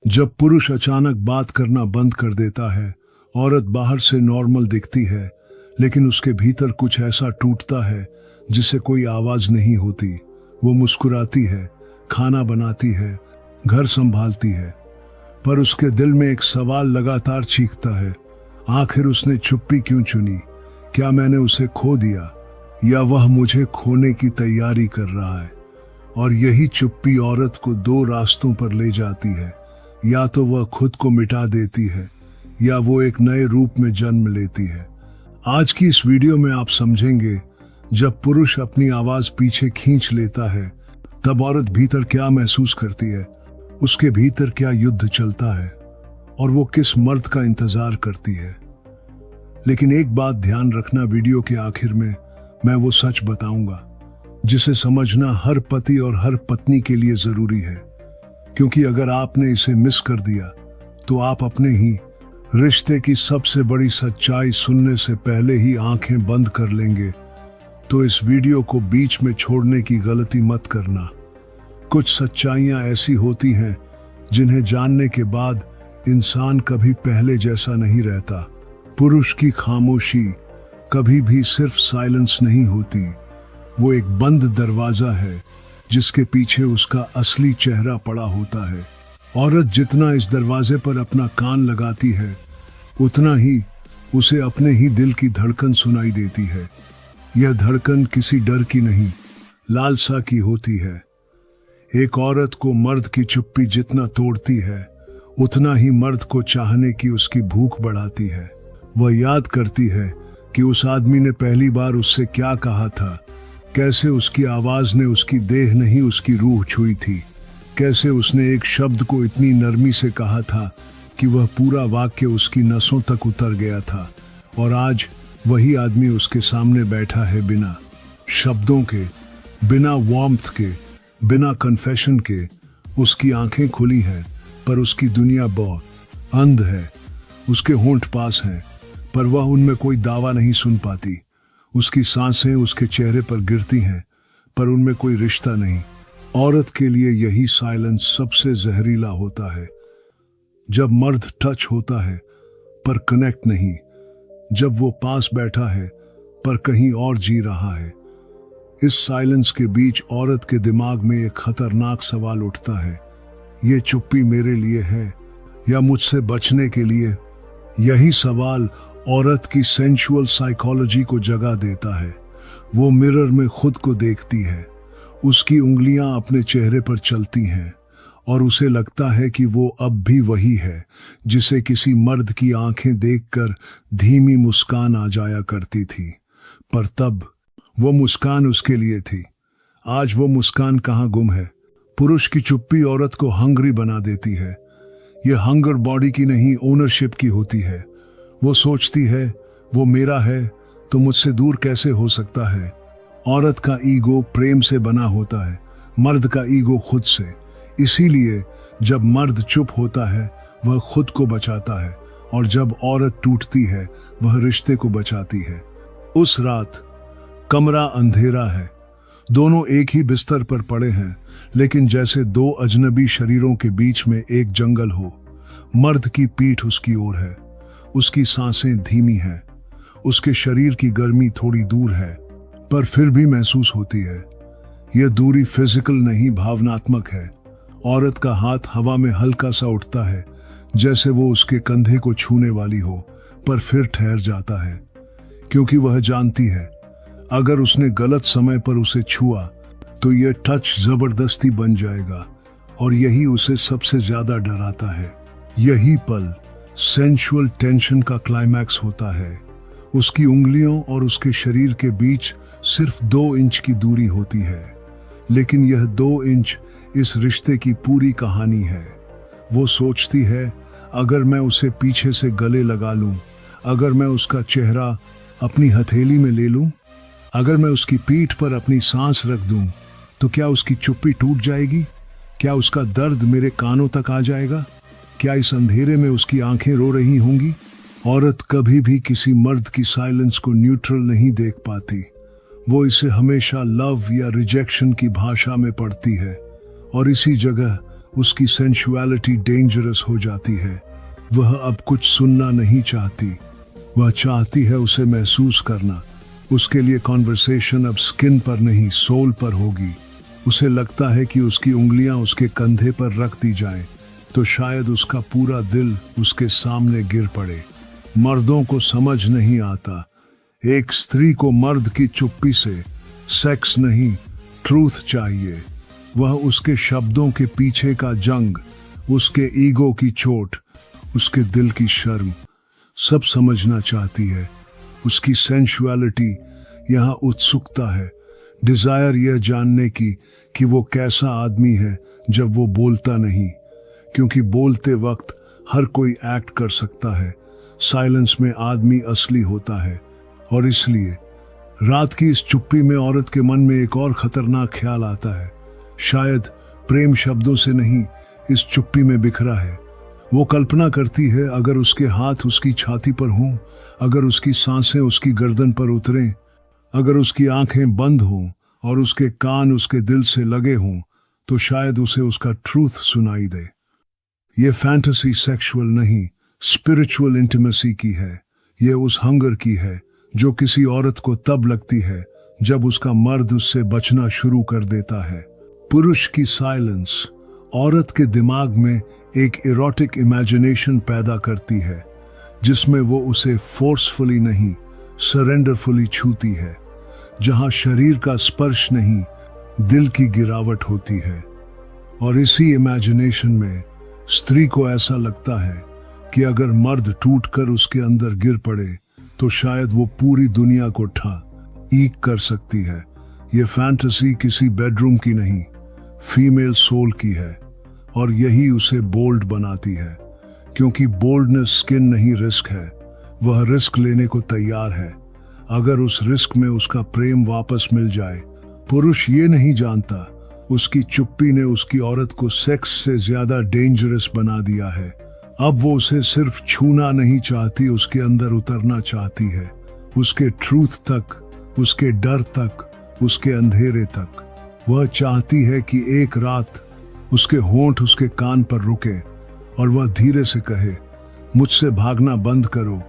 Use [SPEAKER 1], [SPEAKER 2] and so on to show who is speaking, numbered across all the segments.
[SPEAKER 1] जब पुरुष अचानक बात करना बंद कर देता है, औरत बाहर से नॉर्मल दिखती है, लेकिन उसके भीतर कुछ ऐसा टूटता है जिसे कोई आवाज नहीं होती। वो मुस्कुराती है, खाना बनाती है, घर संभालती है, पर उसके दिल में एक सवाल लगातार चीखता है, आखिर उसने चुप्पी क्यों चुनी? क्या मैंने उसे खो दिया, या वह मुझे खोने की तैयारी कर रहा है? और यही चुप्पी औरत को दो रास्तों पर ले जाती है। या तो वह खुद को मिटा देती है, या वो एक नए रूप में जन्म लेती है। आज की इस वीडियो में आप समझेंगे, जब पुरुष अपनी आवाज पीछे खींच लेता है, तब औरत भीतर क्या महसूस करती है, उसके भीतर क्या युद्ध चलता है, और वो किस मर्द का इंतजार करती है। लेकिन एक बात ध्यान रखना, वीडियो के आखिर में मैं वो सच बताऊंगा जिसे समझना हर पति और हर पत्नी के लिए जरूरी है। क्योंकि अगर आपने इसे मिस कर दिया तो आप अपने ही रिश्ते की सबसे बड़ी सच्चाई सुनने से पहले ही आंखें बंद कर लेंगे। तो इस वीडियो को बीच में छोड़ने की गलती मत करना। कुछ सच्चाइयां ऐसी होती हैं जिन्हें जानने के बाद इंसान कभी पहले जैसा नहीं रहता। पुरुष की खामोशी कभी भी सिर्फ साइलेंस नहीं होती, वो एक बंद दरवाजा है जिसके पीछे उसका असली चेहरा पड़ा होता है। औरत जितना इस दरवाजे पर अपना कान लगाती है, उतना ही उसे अपने ही दिल की धड़कन सुनाई देती है। यह धड़कन किसी डर की नहीं, लालसा की होती है। एक औरत को मर्द की चुप्पी जितना तोड़ती है, उतना ही मर्द को चाहने की उसकी भूख बढ़ाती है। वह याद करती है कि उस आदमी ने पहली बार उससे क्या कहा था, कैसे उसकी आवाज ने उसकी देह नहीं उसकी रूह छुई थी, कैसे उसने एक शब्द को इतनी नरमी से कहा था कि वह पूरा वाक्य उसकी नसों तक उतर गया था। और आज वही आदमी उसके सामने बैठा है, बिना शब्दों के, बिना वार्मथ के, बिना कन्फेशन के। उसकी आंखें खुली हैं, पर उसकी दुनिया बहुत अंध है। उसके होंठ पास हैं, पर वह उनमें कोई दावा नहीं सुन पाती। उसकी सांसें उसके चेहरे पर गिरती हैं, पर उनमें कोई रिश्ता नहीं। औरत के लिए यही साइलेंस सबसे जहरीला होता है। जब मर्द टच होता है पर कनेक्ट नहीं, जब वो पास बैठा है पर कहीं और जी रहा है। इस साइलेंस के बीच औरत के दिमाग में एक खतरनाक सवाल उठता है, ये चुप्पी मेरे लिए है या मुझसे बचने के लिए? यही सवाल औरत की सेंसुअल साइकोलॉजी को जगा देता है। वो मिरर में खुद को देखती है, उसकी उंगलियां अपने चेहरे पर चलती हैं, और उसे लगता है कि वो अब भी वही है जिसे किसी मर्द की आंखें देखकर धीमी मुस्कान आ जाया करती थी। पर तब वो मुस्कान उसके लिए थी। आज वो मुस्कान कहाँ गुम है? पुरुष की चुप्पी औरत को हंग्री बना देती है। ये हंगर बॉडी की नहीं, ओनरशिप की होती है। वो सोचती है, वो मेरा है तो मुझसे दूर कैसे हो सकता है? औरत का ईगो प्रेम से बना होता है, मर्द का ईगो खुद से। इसीलिए जब मर्द चुप होता है, वह खुद को बचाता है, और जब औरत टूटती है, वह रिश्ते को बचाती है। उस रात कमरा अंधेरा है, दोनों एक ही बिस्तर पर पड़े हैं, लेकिन जैसे दो अजनबी शरीरों के बीच में एक जंगल हो। मर्द की पीठ उसकी ओर है, उसकी सांसें धीमी हैं, उसके शरीर की गर्मी थोड़ी दूर है, पर फिर भी महसूस होती है। यह दूरी फिजिकल नहीं, भावनात्मक है। औरत का हाथ हवा में हल्का सा उठता है, जैसे वो उसके कंधे को छूने वाली हो, पर फिर ठहर जाता है, क्योंकि वह जानती है अगर उसने गलत समय पर उसे छुआ तो यह टच जबरदस्ती बन जाएगा, और यही उसे सबसे ज्यादा डराता है। यही पल सेंसुअल टेंशन का क्लाइमैक्स होता है। उसकी उंगलियों और उसके शरीर के बीच सिर्फ 2 इंच की दूरी होती है, लेकिन यह 2 इंच इस रिश्ते की पूरी कहानी है। वो सोचती है, अगर मैं उसे पीछे से गले लगा लूं, अगर मैं उसका चेहरा अपनी हथेली में ले लूं, अगर मैं उसकी पीठ पर अपनी सांस रख दूं, तो क्या उसकी चुप्पी टूट जाएगी? क्या उसका दर्द मेरे कानों तक आ जाएगा? क्या इस अंधेरे में उसकी आंखें रो रही होंगी? औरत कभी भी किसी मर्द की साइलेंस को न्यूट्रल नहीं देख पाती। वो इसे हमेशा लव या रिजेक्शन की भाषा में पढ़ती है, और इसी जगह उसकी सेंसुअलिटी डेंजरस हो जाती है। वह अब कुछ सुनना नहीं चाहती, वह चाहती है उसे महसूस करना। उसके लिए कॉन्वर्सेशन अब स्किन पर नहीं सोल पर होगी। उसे लगता है कि उसकी उंगलियां उसके कंधे पर रख दी जाएं, तो शायद उसका पूरा दिल उसके सामने गिर पड़े। मर्दों को समझ नहीं आता, एक स्त्री को मर्द की चुप्पी से सेक्स नहीं ट्रूथ चाहिए। वह उसके शब्दों के पीछे का जंग, उसके ईगो की चोट, उसके दिल की शर्म सब समझना चाहती है। उसकी सेंसुअलिटी यहाँ उत्सुकता है, डिजायर यह जानने की कि वो कैसा आदमी है जब वो बोलता नहीं, क्योंकि बोलते वक्त हर कोई एक्ट कर सकता है, साइलेंस में आदमी असली होता है। और इसलिए रात की इस चुप्पी में औरत के मन में एक और खतरनाक ख्याल आता है। शायद प्रेम शब्दों से नहीं, इस चुप्पी में बिखरा है। वो कल्पना करती है अगर उसके हाथ उसकी छाती पर हों, अगर उसकी सांसें उसकी गर्दन पर उतरें, अगर उसकी आंखें बंद हों और उसके कान उसके दिल से लगे हों, तो शायद उसे उसका ट्रूथ सुनाई दे। ये फैंटेसी सेक्सुअल नहीं, स्पिरिचुअल इंटीमेसी की है। ये उस हंगर की है जो किसी औरत को तब लगती है जब उसका मर्द उससे बचना शुरू कर देता है। पुरुष की साइलेंस औरत के दिमाग में एक इरोटिक इमेजिनेशन पैदा करती है, जिसमें वो उसे फोर्सफुली नहीं सरेंडरफुली छूती है, जहां शरीर का स्पर्श नहीं दिल की गिरावट होती है। और इसी इमेजिनेशन में स्त्री को ऐसा लगता है कि अगर मर्द टूटकर उसके अंदर गिर पड़े तो शायद वो पूरी दुनिया को ईक कर सकती है। ये फैंटेसी किसी बेडरूम की नहीं, फीमेल सोल की है, और यही उसे बोल्ड बनाती है, क्योंकि बोल्डनेस स्किन नहीं रिस्क है। वह रिस्क लेने को तैयार है, अगर उस रिस्क में उसका प्रेम वापस मिल जाए। पुरुष ये नहीं जानता उसकी चुप्पी ने उसकी औरत को सेक्स से ज्यादा डेंजरस बना दिया है। अब वो उसे सिर्फ छूना नहीं चाहती, उसके अंदर उतरना चाहती है, उसके ट्रूथ तक, उसके डर तक, उसके अंधेरे तक। वह चाहती है कि एक रात उसके होंठ उसके कान पर रुके और वह धीरे से कहे, मुझसे भागना बंद करो,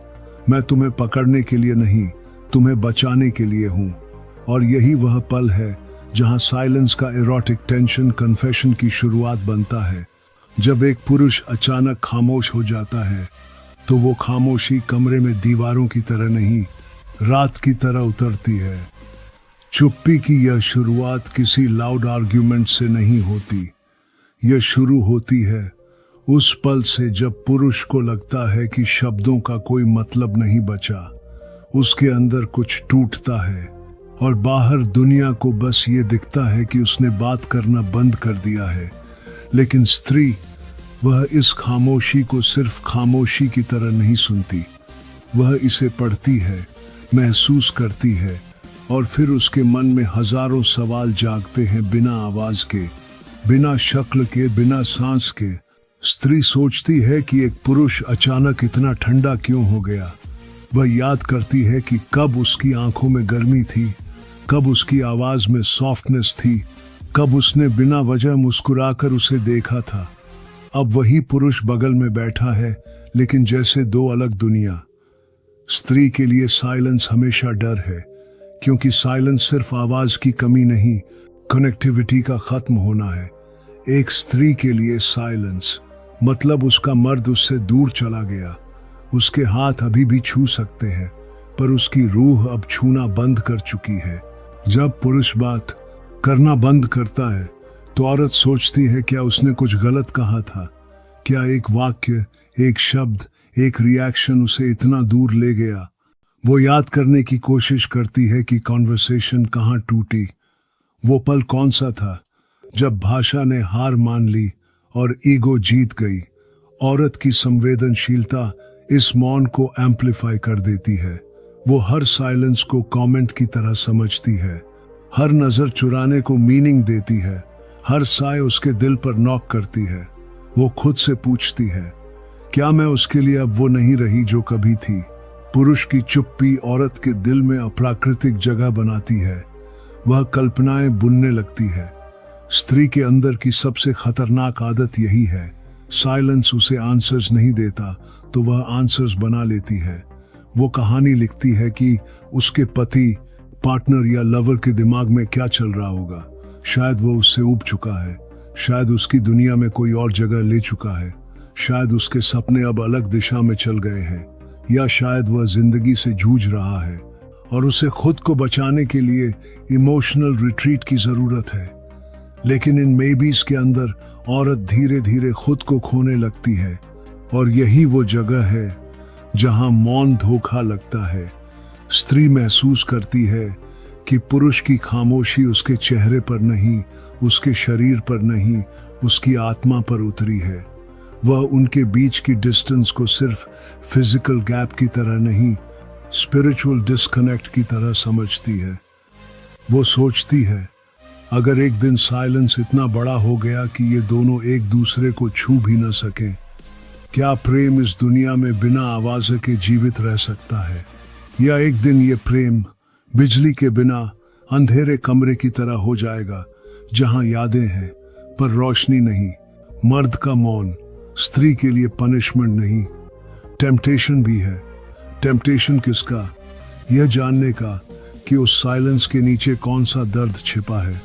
[SPEAKER 1] मैं तुम्हें पकड़ने के लिए नहीं, तुम्हें बचाने के लिए हूं। और यही वह पल है जहां साइलेंस का इरोटिक टेंशन कन्फेशन की शुरुआत बनता है। जब एक पुरुष अचानक खामोश हो जाता है तो वो खामोशी कमरे में दीवारों की तरह नहीं, रात की तरह उतरती है। चुप्पी की यह शुरुआत किसी लाउड आर्ग्यूमेंट से नहीं होती, यह शुरू होती है उस पल से जब पुरुष को लगता है कि शब्दों का कोई मतलब नहीं बचा, उसके अंदर कुछ टूटता है और बाहर दुनिया को बस ये दिखता है कि उसने बात करना बंद कर दिया है। लेकिन स्त्री, वह इस खामोशी को सिर्फ खामोशी की तरह नहीं सुनती, वह इसे पढ़ती है, महसूस करती है, और फिर उसके मन में हजारों सवाल जागते हैं बिना आवाज के, बिना शक्ल के, बिना सांस के। स्त्री सोचती है कि एक पुरुष अचानक इतना ठंडा क्यों हो गया। वह याद करती है कि कब उसकी आंखों में गर्मी थी, कब उसकी आवाज में सॉफ्टनेस थी, कब उसने बिना वजह मुस्कुराकर उसे देखा था। अब वही पुरुष बगल में बैठा है, लेकिन जैसे दो अलग दुनिया। स्त्री के लिए साइलेंस हमेशा डर है, क्योंकि साइलेंस सिर्फ आवाज की कमी नहीं, कनेक्टिविटी का खत्म होना है। एक स्त्री के लिए साइलेंस मतलब उसका मर्द उससे दूर चला गया। उसके हाथ अभी भी छू सकते हैं, पर उसकी रूह अब छूना बंद कर चुकी है। जब पुरुष बात करना बंद करता है तो औरत सोचती है, क्या उसने कुछ गलत कहा था? क्या एक वाक्य, एक शब्द, एक रिएक्शन उसे इतना दूर ले गया? वो याद करने की कोशिश करती है कि कॉन्वर्सेशन कहाँ टूटी। वो पल कौन सा था जब भाषा ने हार मान ली और ईगो जीत गई। औरत की संवेदनशीलता इस मौन को एम्पलीफाई कर देती है। वो हर साइलेंस को कमेंट की तरह समझती है, हर नजर चुराने को मीनिंग देती है, हर साय उसके दिल पर नॉक करती है। वो खुद से पूछती है, क्या मैं उसके लिए अब वो नहीं रही जो कभी थी? पुरुष की चुप्पी औरत के दिल में अप्राकृतिक जगह बनाती है। वह कल्पनाएं बुनने लगती है। स्त्री के अंदर की सबसे खतरनाक आदत यही है। साइलेंस उसे आंसर्स नहीं देता तो वह आंसर्स बना लेती है। वो कहानी लिखती है कि उसके पति, पार्टनर या लवर के दिमाग में क्या चल रहा होगा। शायद वो उससे ऊब चुका है, शायद उसकी दुनिया में कोई और जगह ले चुका है, शायद उसके सपने अब अलग दिशा में चल गए हैं, या शायद वह जिंदगी से जूझ रहा है और उसे खुद को बचाने के लिए इमोशनल रिट्रीट की जरूरत है। लेकिन इन मेबीज के अंदर औरत धीरे धीरे खुद को खोने लगती है, और यही वो जगह है जहां मौन धोखा लगता है। स्त्री महसूस करती है कि पुरुष की खामोशी उसके चेहरे पर नहीं, उसके शरीर पर नहीं, उसकी आत्मा पर उतरी है। वह उनके बीच की डिस्टेंस को सिर्फ फिजिकल गैप की तरह नहीं, स्पिरिचुअल डिस्कनेक्ट की तरह समझती है। वो सोचती है, अगर एक दिन साइलेंस इतना बड़ा हो गया कि ये दोनों एक दूसरे को छू भी न सकें, क्या प्रेम इस दुनिया में बिना आवाज के जीवित रह सकता है? या एक दिन ये प्रेम बिजली के बिना अंधेरे कमरे की तरह हो जाएगा, जहां यादें हैं पर रोशनी नहीं, मर्द का मौन स्त्री के लिए पनिशमेंट नहीं, टेम्पटेशन भी है। टेम्पटेशन किसका? यह जानने का कि उस साइलेंस के नीचे कौन सा दर्द छिपा है।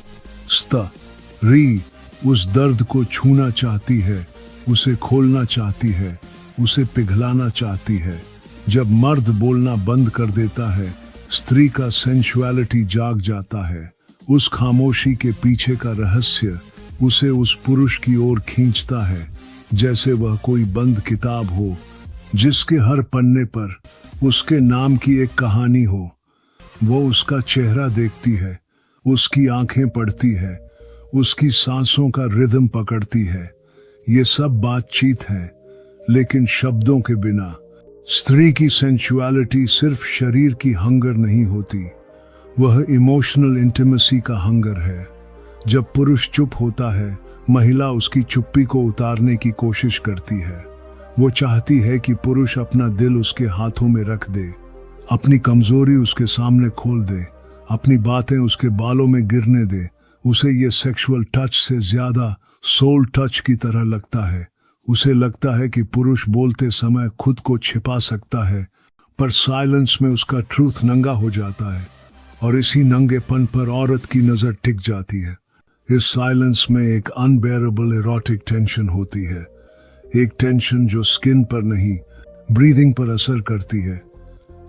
[SPEAKER 1] स्त्री उस दर्द को छूना चाहती है, उसे खोलना चाहती है, उसे पिघलाना चाहती है। जब मर्द बोलना बंद कर देता है, स्त्री का सेंसुअलिटी जाग जाता है। उस खामोशी के पीछे का रहस्य उसे उस पुरुष की ओर खींचता है, जैसे वह कोई बंद किताब हो जिसके हर पन्ने पर उसके नाम की एक कहानी हो। वो उसका चेहरा देखती है, उसकी आंखें पढ़ती है, उसकी सांसों का रिदम पकड़ती है। ये सब बातचीत है, लेकिन शब्दों के बिना। स्त्री की सेंसुअलिटी सिर्फ शरीर की हंगर नहीं होती, वह इमोशनल इंटीमेसी का हंगर है। जब पुरुष चुप होता है, महिला उसकी चुप्पी को उतारने की कोशिश करती है। वो चाहती है कि पुरुष अपना दिल उसके हाथों में रख दे, अपनी कमजोरी उसके सामने खोल दे, अपनी बातें उसके बालों में गिरने दे। उसे ये सेक्सुअल टच से ज्यादा सोल टच की तरह लगता है। उसे लगता है कि पुरुष बोलते समय खुद को छिपा सकता है, पर साइलेंस में उसका ट्रूथ नंगा हो जाता है, और इसी नंगेपन पर औरत की नजर टिक जाती है। इस साइलेंस में एक अनबेरेबल एरोटिक टेंशन होती है, एक टेंशन जो स्किन पर नहीं, ब्रीदिंग पर असर करती है।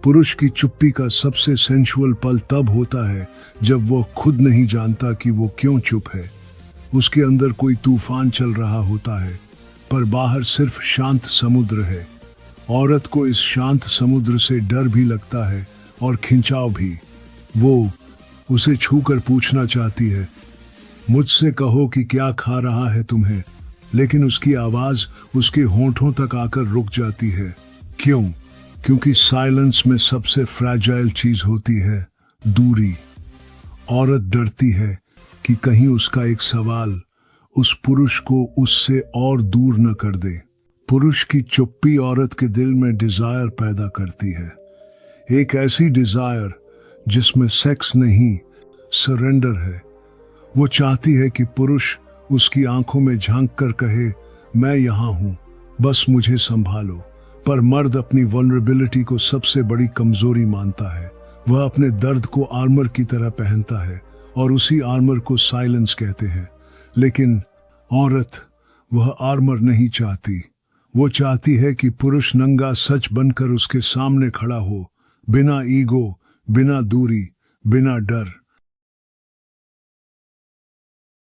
[SPEAKER 1] पुरुष की चुप्पी का सबसे सेंसुअल पल तब होता है जब वो खुद नहीं जानता कि वो क्यों चुप है। उसके अंदर कोई तूफान चल रहा होता है, पर बाहर सिर्फ शांत समुद्र है। औरत को इस शांत समुद्र से डर भी लगता है और खिंचाव भी। वो उसे छूकर पूछना चाहती है, मुझसे कहो कि क्या खा रहा है तुम्हें, लेकिन उसकी आवाज उसके होंठों तक आकर रुक जाती है। क्यों? क्योंकि साइलेंस में सबसे फ्रैजाइल चीज होती है दूरी। औरत डरती है कि कहीं उसका एक सवाल उस पुरुष को उससे और दूर न कर दे। पुरुष की चुप्पी औरत के दिल में डिजायर पैदा करती है, एक ऐसी डिजायर जिसमें सेक्स नहीं, सरेंडर है। वो चाहती है कि पुरुष उसकी आंखों में झांक कर कहे, मैं यहां हूं, बस मुझे संभालो। पर मर्द अपनी वल्नरेबिलिटी को सबसे बड़ी कमजोरी मानता है। वह अपने दर्द को आर्मर की तरह पहनता है, और उसी आर्मर को साइलेंस कहते हैं। लेकिन औरत वह आर्मर नहीं चाहती। वो चाहती है कि पुरुष नंगा सच बनकर उसके सामने खड़ा हो, बिना ईगो, बिना दूरी, बिना डर।